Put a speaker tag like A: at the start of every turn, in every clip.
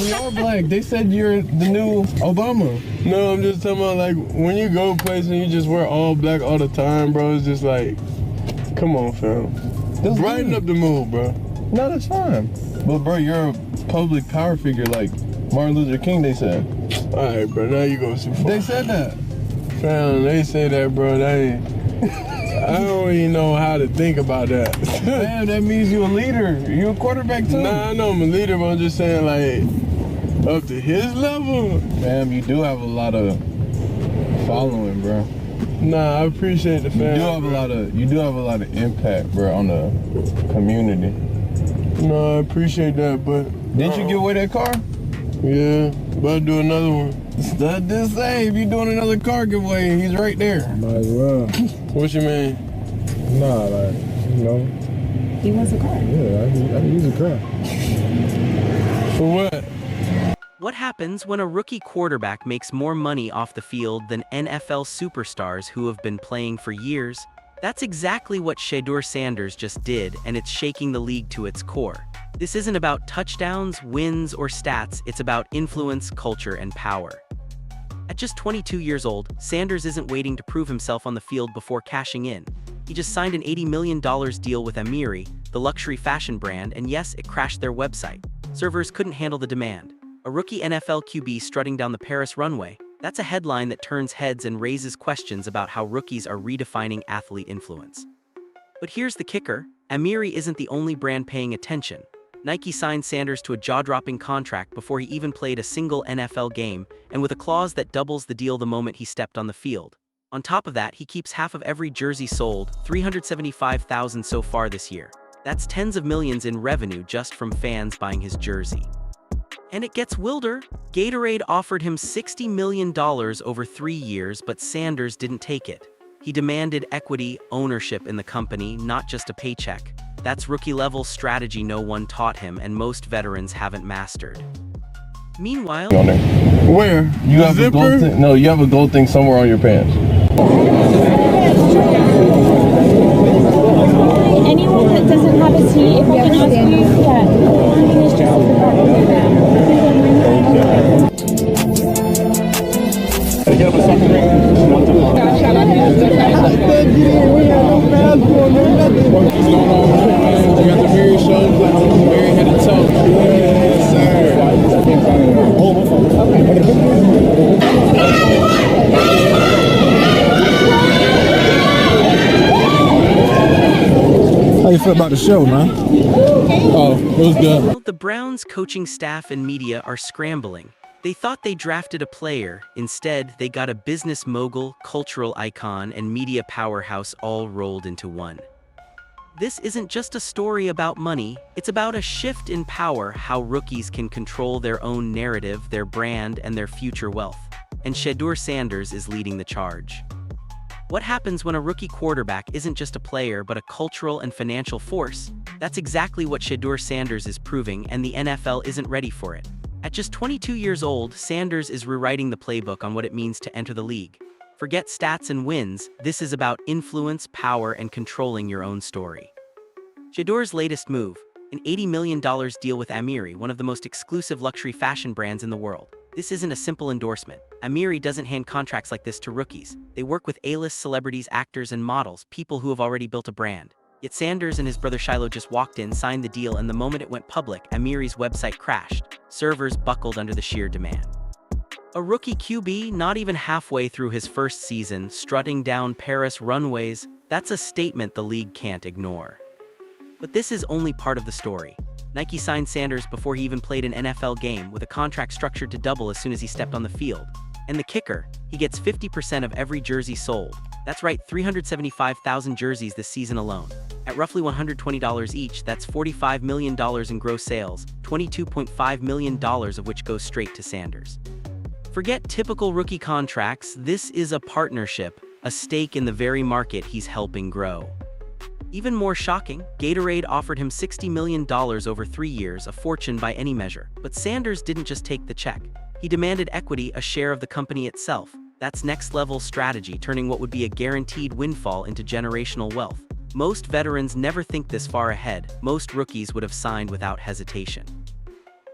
A: we are black. They said you're the new Obama.
B: No, I'm just talking about like when you go places and you just wear all black all the time, bro. It's just like, come on, fam. Brighten up the mood, bro.
A: No, that's fine. But bro, you're a public power figure like Martin Luther King, they said.
B: All right, bro. Now you go too far.
A: They said that.
B: Fam, they say that, bro. I don't even know how to think about that.
A: Damn, that means you're a leader. You're a quarterback too.
B: Nah, I know I'm a leader, but I'm just saying like up to his level.
A: Fam, you do have a lot of following, bro.
B: Nah, I appreciate the fam.
A: You do have a lot of impact, bro, on the community.
B: No, I appreciate that, but
A: didn't you give away that car?
B: Yeah, but I'll do another one.
A: That's the same. If you're doing another car giveaway, he's right there.
C: Might as well.
B: What you mean?
C: Nah, like, you know.
D: He wants a car.
C: Yeah, I can use a car.
B: For what?
E: What happens when a rookie quarterback makes more money off the field than NFL superstars who have been playing for years? That's exactly what Shedeur Sanders just did, and it's shaking the league to its core. This isn't about touchdowns, wins, or stats, it's about influence, culture, and power. At just 22 years old, Sanders isn't waiting to prove himself on the field before cashing in. He just signed an $80 million deal with Amiri, the luxury fashion brand, and yes, it crashed their website. Servers couldn't handle the demand. A rookie NFL QB strutting down the Paris runway, that's a headline that turns heads and raises questions about how rookies are redefining athlete influence. But here's the kicker, Amiri isn't the only brand paying attention. Nike signed Sanders to a jaw-dropping contract before he even played a single NFL game, and with a clause that doubles the deal the moment he stepped on the field. On top of that, he keeps half of every jersey sold, 375,000 so far this year. That's tens of millions in revenue just from fans buying his jersey. And it gets wilder. Gatorade offered him $60 million over 3 years, but Sanders didn't take it. He demanded equity, ownership in the company, not just a paycheck. That's rookie-level strategy no one taught him, and most veterans haven't mastered. Meanwhile,
B: where?
A: You have a gold thing? No, you have a gold thing somewhere on your pants.
D: Anyone that doesn't have a seat, if I can ask you, it's just
B: We got the Amiri show, Amiri head to toe. Yes, sir.
C: How you feel about the show, man?
B: Oh, it was good.
E: the Browns' coaching staff and media are scrambling. They thought they drafted a player. Instead, they got a business mogul, cultural icon, and media powerhouse all rolled into one. This isn't just a story about money, it's about a shift in power, how rookies can control their own narrative, their brand, and their future wealth. And Shedeur Sanders is leading the charge. What happens when a rookie quarterback isn't just a player but a cultural and financial force? That's exactly what Shedeur Sanders is proving, and the NFL isn't ready for it. At just 22 years old, Sanders is rewriting the playbook on what it means to enter the league. Forget stats and wins, this is about influence, power, and controlling your own story. Shedeur's latest move, an $80 million deal with Amiri, one of the most exclusive luxury fashion brands in the world. This isn't a simple endorsement. Amiri doesn't hand contracts like this to rookies. They work with A-list celebrities, actors, and models, people who have already built a brand. Yet Sanders and his brother Shiloh just walked in, signed the deal, and the moment it went public, Amiri's website crashed. Servers buckled under the sheer demand. A rookie QB, not even halfway through his first season, strutting down Paris runways, that's a statement the league can't ignore. But this is only part of the story. Nike signed Sanders before he even played an NFL game, with a contract structured to double as soon as he stepped on the field. And the kicker, he gets 50% of every jersey sold. That's right, 375,000 jerseys this season alone. At roughly $120 each, that's $45 million in gross sales, $22.5 million of which goes straight to Sanders. Forget typical rookie contracts, this is a partnership, a stake in the very market he's helping grow. Even more shocking, Gatorade offered him $60 million over 3 years, a fortune by any measure. But Sanders didn't just take the check. He demanded equity, a share of the company itself. That's next-level strategy, turning what would be a guaranteed windfall into generational wealth. Most veterans never think this far ahead. Most rookies would have signed without hesitation.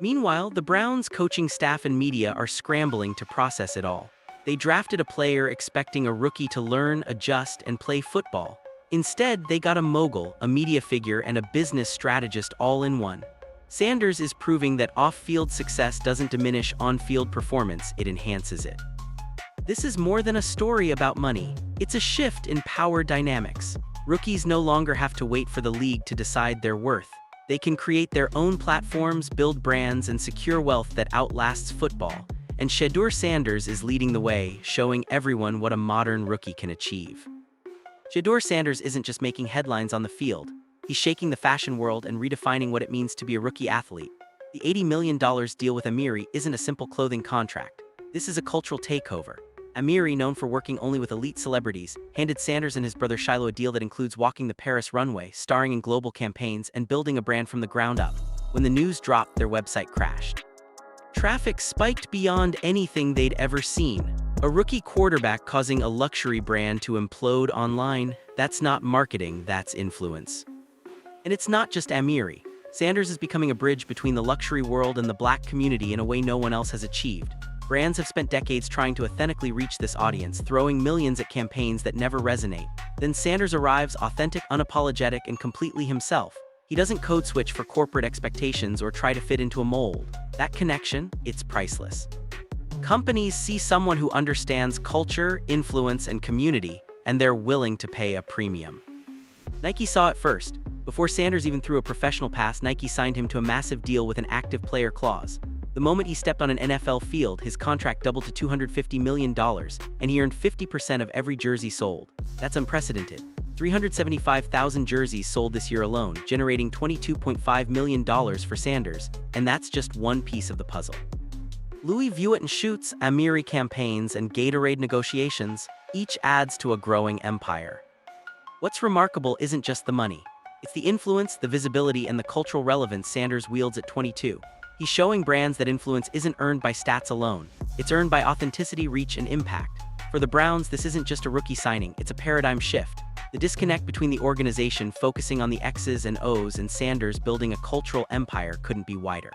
E: Meanwhile, the Browns' coaching staff and media are scrambling to process it all. They drafted a player expecting a rookie to learn, adjust, and play football. Instead, they got a mogul, a media figure, and a business strategist all in one. Sanders is proving that off-field success doesn't diminish on-field performance, it enhances it. This is more than a story about money. It's a shift in power dynamics. Rookies no longer have to wait for the league to decide their worth. They can create their own platforms, build brands, and secure wealth that outlasts football. And Shedeur Sanders is leading the way, showing everyone what a modern rookie can achieve. Shedeur Sanders isn't just making headlines on the field. He's shaking the fashion world and redefining what it means to be a rookie athlete. The $80 million deal with Amiri isn't a simple clothing contract. This is a cultural takeover. Amiri, known for working only with elite celebrities, handed Sanders and his brother Shiloh a deal that includes walking the Paris runway, starring in global campaigns, and building a brand from the ground up. When the news dropped, their website crashed. Traffic spiked beyond anything they'd ever seen. A rookie quarterback causing a luxury brand to implode online, that's not marketing, that's influence. And it's not just Amiri. Sanders is becoming a bridge between the luxury world and the black community in a way no one else has achieved. Brands have spent decades trying to authentically reach this audience, throwing millions at campaigns that never resonate. Then Sanders arrives, authentic, unapologetic, and completely himself. He doesn't code switch for corporate expectations or try to fit into a mold. That connection, it's priceless. Companies see someone who understands culture, influence, and community, and they're willing to pay a premium. Nike saw it first. Before Sanders even threw a professional pass, Nike signed him to a massive deal with an active player clause. The moment he stepped on an NFL field, his contract doubled to $250 million, and he earned 50% of every jersey sold. That's unprecedented. 375,000 jerseys sold this year alone, generating $22.5 million for Sanders, and that's just one piece of the puzzle. Louis Vuitton shoots, Amiri campaigns, and Gatorade negotiations, each adds to a growing empire. What's remarkable isn't just the money. It's the influence, the visibility, and the cultural relevance Sanders wields at 22. He's showing brands that influence isn't earned by stats alone. It's earned by authenticity, reach, and impact. For the Browns, this isn't just a rookie signing, it's a paradigm shift. The disconnect between the organization focusing on the X's and O's and Sanders building a cultural empire couldn't be wider.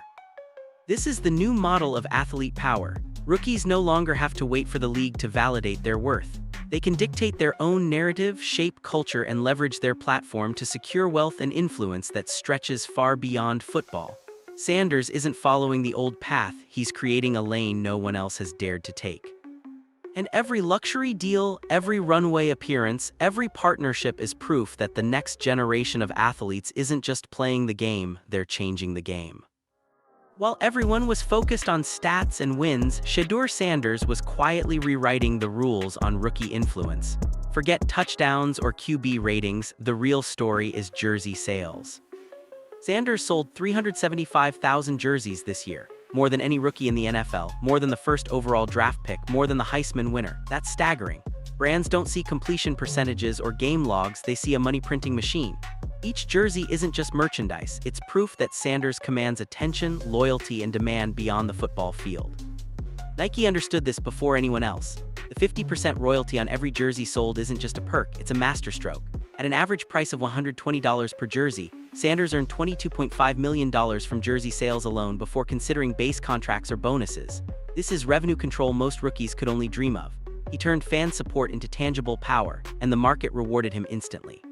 E: This is the new model of athlete power. Rookies no longer have to wait for the league to validate their worth. They can dictate their own narrative, shape culture, and leverage their platform to secure wealth and influence that stretches far beyond football. Sanders isn't following the old path, he's creating a lane no one else has dared to take. And every luxury deal, every runway appearance, every partnership is proof that the next generation of athletes isn't just playing the game, they're changing the game. While everyone was focused on stats and wins, Shedeur Sanders was quietly rewriting the rules on rookie influence. Forget touchdowns or QB ratings, the real story is jersey sales. Sanders sold 375,000 jerseys this year, more than any rookie in the NFL, more than the first overall draft pick, more than the Heisman winner. That's staggering. Brands don't see completion percentages or game logs, they see a money-printing machine. Each jersey isn't just merchandise, it's proof that Sanders commands attention, loyalty, and demand beyond the football field. Nike understood this before anyone else. The 50% royalty on every jersey sold isn't just a perk, it's a masterstroke. At an average price of $120 per jersey, Sanders earned $22.5 million from jersey sales alone before considering base contracts or bonuses. This is revenue control most rookies could only dream of. He turned fan support into tangible power, and the market rewarded him instantly.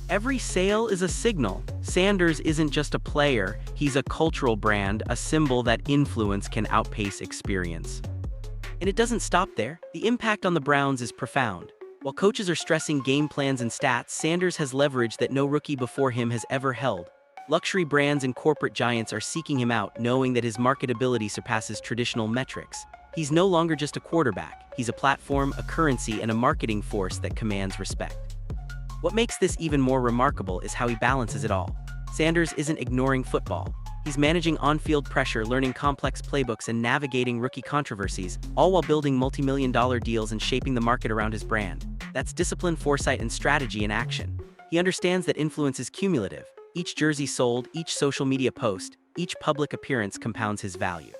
E: Every sale is a signal. Sanders isn't just a player, he's a cultural brand, a symbol that influence can outpace experience. And it doesn't stop there. The impact on the Browns is profound. While coaches are stressing game plans and stats, Sanders has leverage that no rookie before him has ever held. Luxury brands and corporate giants are seeking him out, knowing that his marketability surpasses traditional metrics. He's no longer just a quarterback, he's a platform, a currency, and a marketing force that commands respect. What makes this even more remarkable is how he balances it all. Sanders isn't ignoring football. He's managing on-field pressure, learning complex playbooks, and navigating rookie controversies, all while building multi-million-dollar deals and shaping the market around his brand. That's discipline, foresight, and strategy in action. He understands that influence is cumulative. Each jersey sold, each social media post, each public appearance compounds his value.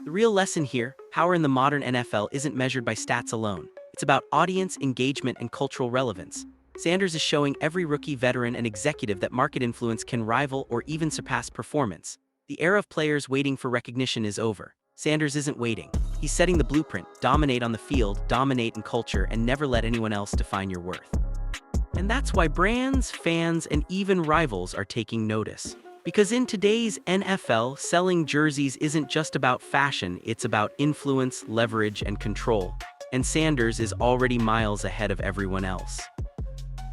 E: The real lesson here, power in the modern NFL isn't measured by stats alone. It's about audience, engagement, and cultural relevance. Sanders is showing every rookie, veteran, and executive that market influence can rival or even surpass performance. The era of players waiting for recognition is over. Sanders isn't waiting. He's setting the blueprint: dominate on the field, dominate in culture, and never let anyone else define your worth. And that's why brands, fans, and even rivals are taking notice. Because in today's NFL, selling jerseys isn't just about fashion, it's about influence, leverage, and control. And Sanders is already miles ahead of everyone else.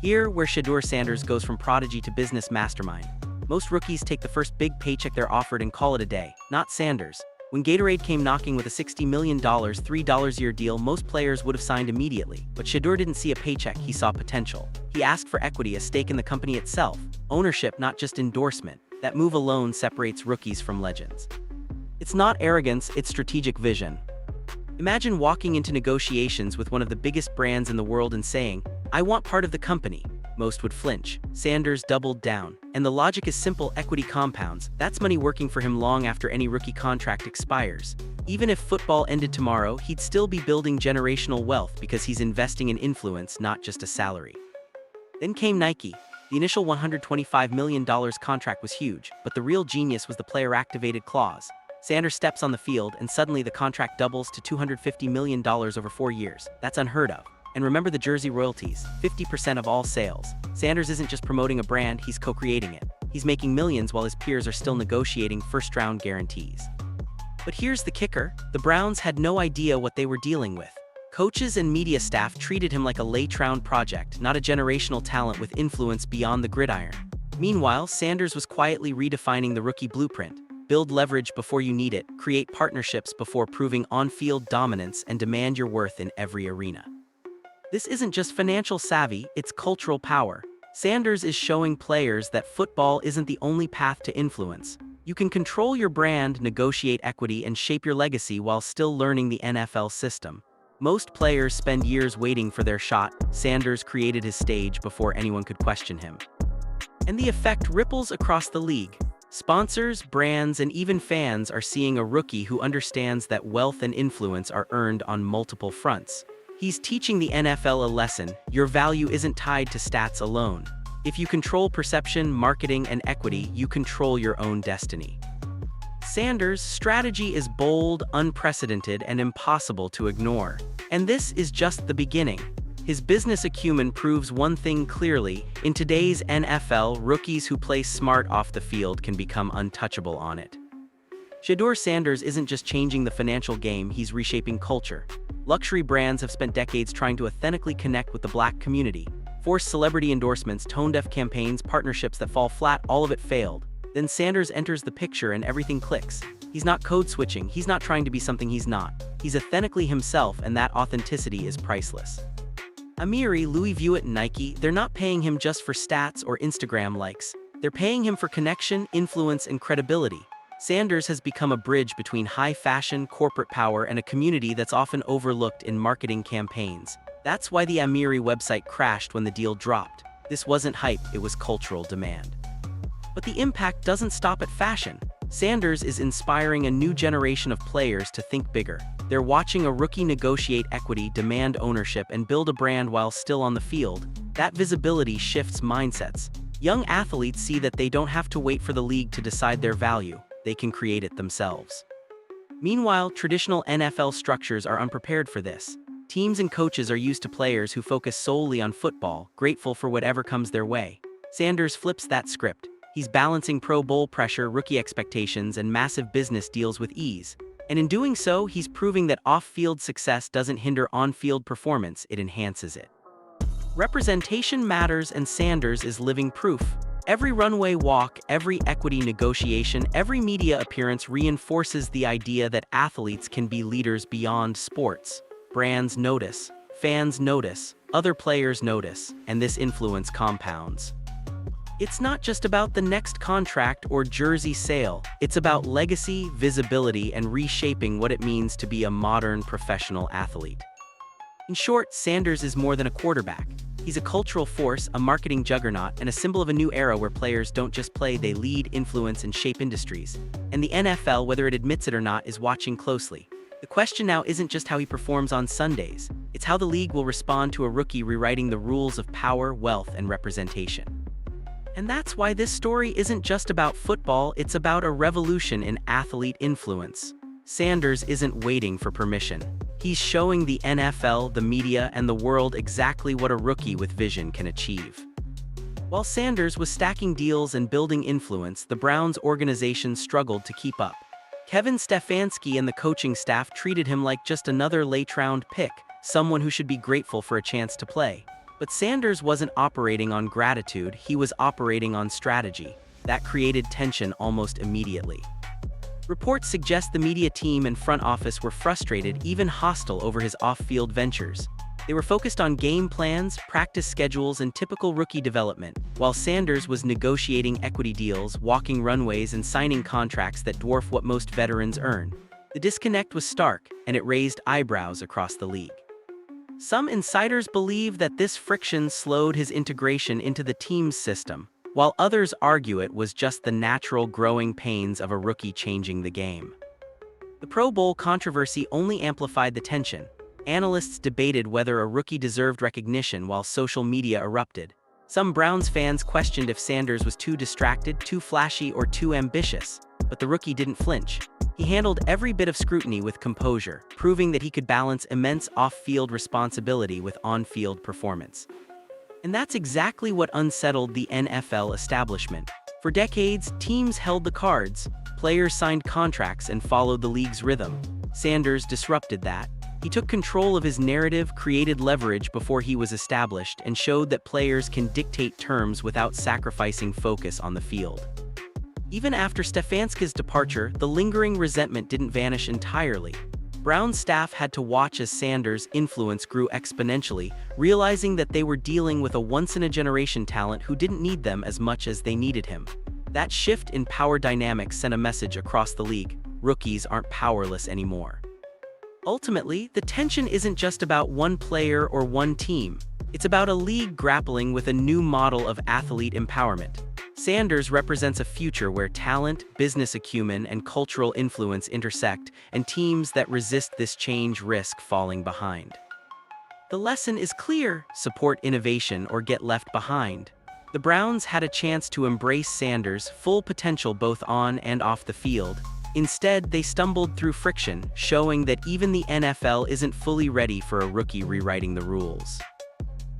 E: Here, where Shedeur Sanders goes from prodigy to business mastermind. Most rookies take the first big paycheck they're offered and call it a day. Not Sanders. When Gatorade came knocking with a $60 million, $3 a year deal, most players would have signed immediately. But Shedeur didn't see a paycheck, he saw potential. He asked for equity, a stake in the company itself. Ownership, not just endorsement. That move alone separates rookies from legends. It's not arrogance, it's strategic vision. Imagine walking into negotiations with one of the biggest brands in the world and saying, "I want part of the company." Most would flinch. Sanders doubled down. And the logic is simple: equity compounds. That's money working for him long after any rookie contract expires. Even if football ended tomorrow, he'd still be building generational wealth because he's investing in influence, not just a salary. Then came Nike. The initial $125 million contract was huge, but the real genius was the player-activated clause. Sanders steps on the field, and suddenly the contract doubles to $250 million over 4 years. That's unheard of. And remember the jersey royalties, 50% of all sales. Sanders isn't just promoting a brand, he's co-creating it. He's making millions while his peers are still negotiating first-round guarantees. But here's the kicker: the Browns had no idea what they were dealing with. Coaches and media staff treated him like a late-round project, not a generational talent with influence beyond the gridiron. Meanwhile, Sanders was quietly redefining the rookie blueprint: build leverage before you need it, create partnerships before proving on-field dominance, and demand your worth in every arena. This isn't just financial savvy, it's cultural power. Sanders is showing players that football isn't the only path to influence. You can control your brand, negotiate equity, and shape your legacy while still learning the NFL system. Most players spend years waiting for their shot. Sanders created his stage before anyone could question him. And the effect ripples across the league. Sponsors, brands, and even fans are seeing a rookie who understands that wealth and influence are earned on multiple fronts. He's teaching the NFL a lesson: your value isn't tied to stats alone. If you control perception, marketing, and equity, you control your own destiny. Sanders' strategy is bold, unprecedented, and impossible to ignore. And this is just the beginning. His business acumen proves one thing clearly: in today's NFL, rookies who play smart off the field can become untouchable on it. Shedeur Sanders isn't just changing the financial game, he's reshaping culture. Luxury brands have spent decades trying to authentically connect with the Black community. Forced celebrity endorsements, tone-deaf campaigns, partnerships that fall flat, all of it failed. Then Sanders enters the picture and everything clicks. He's not code switching, he's not trying to be something he's not. He's authentically himself, and that authenticity is priceless. Amiri, Louis Vuitton, and Nike, they're not paying him just for stats or Instagram likes. They're paying him for connection, influence, and credibility. Sanders has become a bridge between high fashion, corporate power, and a community that's often overlooked in marketing campaigns. That's why the Amiri website crashed when the deal dropped. This wasn't hype, it was cultural demand. But the impact doesn't stop at fashion. Sanders is inspiring a new generation of players to think bigger. They're watching a rookie negotiate equity, demand ownership, and build a brand while still on the field. That visibility shifts mindsets. Young athletes see that they don't have to wait for the league to decide their value. They can create it themselves. Meanwhile, traditional NFL structures are unprepared for this. Teams and coaches are used to players who focus solely on football, grateful for whatever comes their way. Sanders flips that script. He's balancing Pro Bowl pressure, rookie expectations, and massive business deals with ease. And in doing so, he's proving that off-field success doesn't hinder on-field performance, it enhances it. Representation matters, and Sanders is living proof. Every runway walk, every equity negotiation, every media appearance reinforces the idea that athletes can be leaders beyond sports. Brands notice, fans notice, other players notice, and this influence compounds. It's not just about the next contract or jersey sale. It's about legacy, visibility, and reshaping what it means to be a modern professional athlete. In short, Sanders is more than a quarterback. He's a cultural force, a marketing juggernaut, and a symbol of a new era where players don't just play, they lead, influence, and shape industries. And the NFL, whether it admits it or not, is watching closely. The question now isn't just how he performs on Sundays, it's how the league will respond to a rookie rewriting the rules of power, wealth, and representation. And that's why this story isn't just about football, it's about a revolution in athlete influence. Sanders isn't waiting for permission. He's showing the NFL, the media, and the world exactly what a rookie with vision can achieve. While Sanders was stacking deals and building influence, the Browns organization struggled to keep up. Kevin Stefanski and the coaching staff treated him like just another late-round pick, someone who should be grateful for a chance to play. But Sanders wasn't operating on gratitude, he was operating on strategy. That created tension almost immediately. Reports suggest the media team and front office were frustrated, even hostile over his off-field ventures. They were focused on game plans, practice schedules, and typical rookie development, while Sanders was negotiating equity deals, walking runways, and signing contracts that dwarf what most veterans earn. The disconnect was stark, and it raised eyebrows across the league. Some insiders believe that this friction slowed his integration into the team's system, while others argue it was just the natural growing pains of a rookie changing the game. The Pro Bowl controversy only amplified the tension. Analysts debated whether a rookie deserved recognition while social media erupted. Some Browns fans questioned if Sanders was too distracted, too flashy, or too ambitious, but the rookie didn't flinch. He handled every bit of scrutiny with composure, proving that he could balance immense off-field responsibility with on-field performance. And that's exactly what unsettled the NFL establishment. For decades, teams held the cards, players signed contracts, and followed the league's rhythm. Sanders disrupted that. He took control of his narrative, created leverage before he was established, and showed that players can dictate terms without sacrificing focus on the field. Even after Stefanski's departure, the lingering resentment didn't vanish entirely. Brown's staff had to watch as Sanders' influence grew exponentially, realizing that they were dealing with a once-in-a-generation talent who didn't need them as much as they needed him. That shift in power dynamics sent a message across the league: rookies aren't powerless anymore. Ultimately, the tension isn't just about one player or one team. It's about a league grappling with a new model of athlete empowerment. Sanders represents a future where talent, business acumen, and cultural influence intersect, and teams that resist this change risk falling behind. The lesson is clear: support innovation or get left behind. The Browns had a chance to embrace Sanders' full potential both on and off the field. Instead, they stumbled through friction, showing that even the NFL isn't fully ready for a rookie rewriting the rules.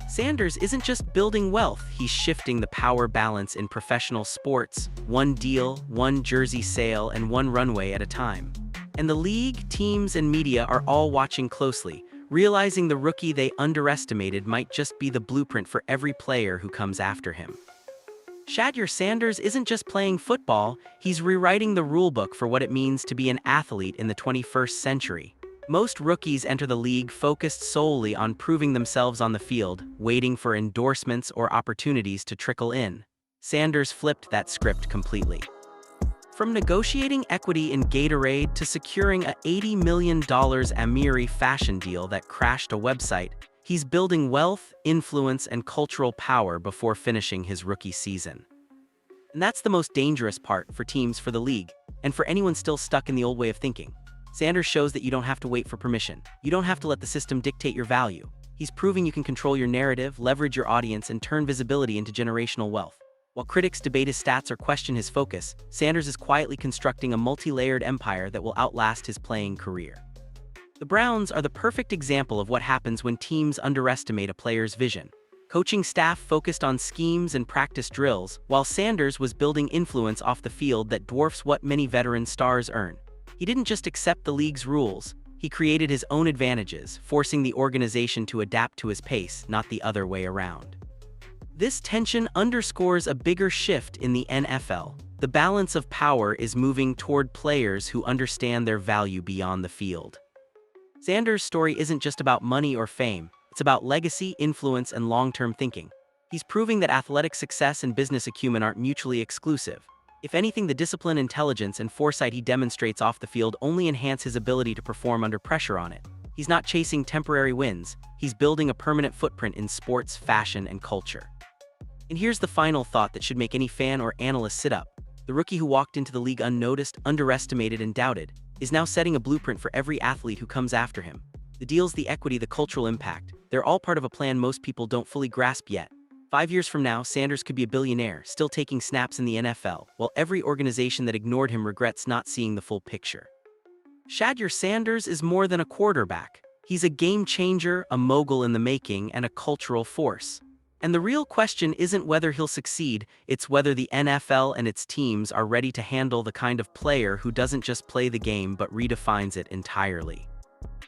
E: Sanders isn't just building wealth, he's shifting the power balance in professional sports, one deal, one jersey sale, and one runway at a time. And the league, teams, and media are all watching closely, realizing the rookie they underestimated might just be the blueprint for every player who comes after him. Shedeur Sanders isn't just playing football, he's rewriting the rulebook for what it means to be an athlete in the 21st century. Most rookies enter the league focused solely on proving themselves on the field, waiting for endorsements or opportunities to trickle in. Sanders flipped that script completely. From negotiating equity in Gatorade to securing a $80 million Amiri fashion deal that crashed a website, he's building wealth, influence, and cultural power before finishing his rookie season. And that's the most dangerous part for teams, for the league, and for anyone still stuck in the old way of thinking. Sanders shows that you don't have to wait for permission. You don't have to let the system dictate your value. He's proving you can control your narrative, leverage your audience, and turn visibility into generational wealth. While critics debate his stats or question his focus, Sanders is quietly constructing a multi-layered empire that will outlast his playing career. The Browns are the perfect example of what happens when teams underestimate a player's vision. Coaching staff focused on schemes and practice drills, while Sanders was building influence off the field that dwarfs what many veteran stars earn. He didn't just accept the league's rules, he created his own advantages, forcing the organization to adapt to his pace, not the other way around. This tension underscores a bigger shift in the NFL. The balance of power is moving toward players who understand their value beyond the field. Sanders' story isn't just about money or fame, it's about legacy, influence, and long-term thinking. He's proving that athletic success and business acumen aren't mutually exclusive. If anything, the discipline, intelligence, and foresight he demonstrates off the field only enhance his ability to perform under pressure on it. He's not chasing temporary wins, he's building a permanent footprint in sports, fashion, and culture. And here's the final thought that should make any fan or analyst sit up. The rookie who walked into the league unnoticed, underestimated, and doubted is now setting a blueprint for every athlete who comes after him. The deals, the equity, the cultural impact, they're all part of a plan most people don't fully grasp yet. 5 years from now, Sanders could be a billionaire, still taking snaps in the NFL, while every organization that ignored him regrets not seeing the full picture. Shedeur Sanders is more than a quarterback. He's a game changer, a mogul in the making, and a cultural force. And the real question isn't whether he'll succeed, it's whether the NFL and its teams are ready to handle the kind of player who doesn't just play the game but redefines it entirely.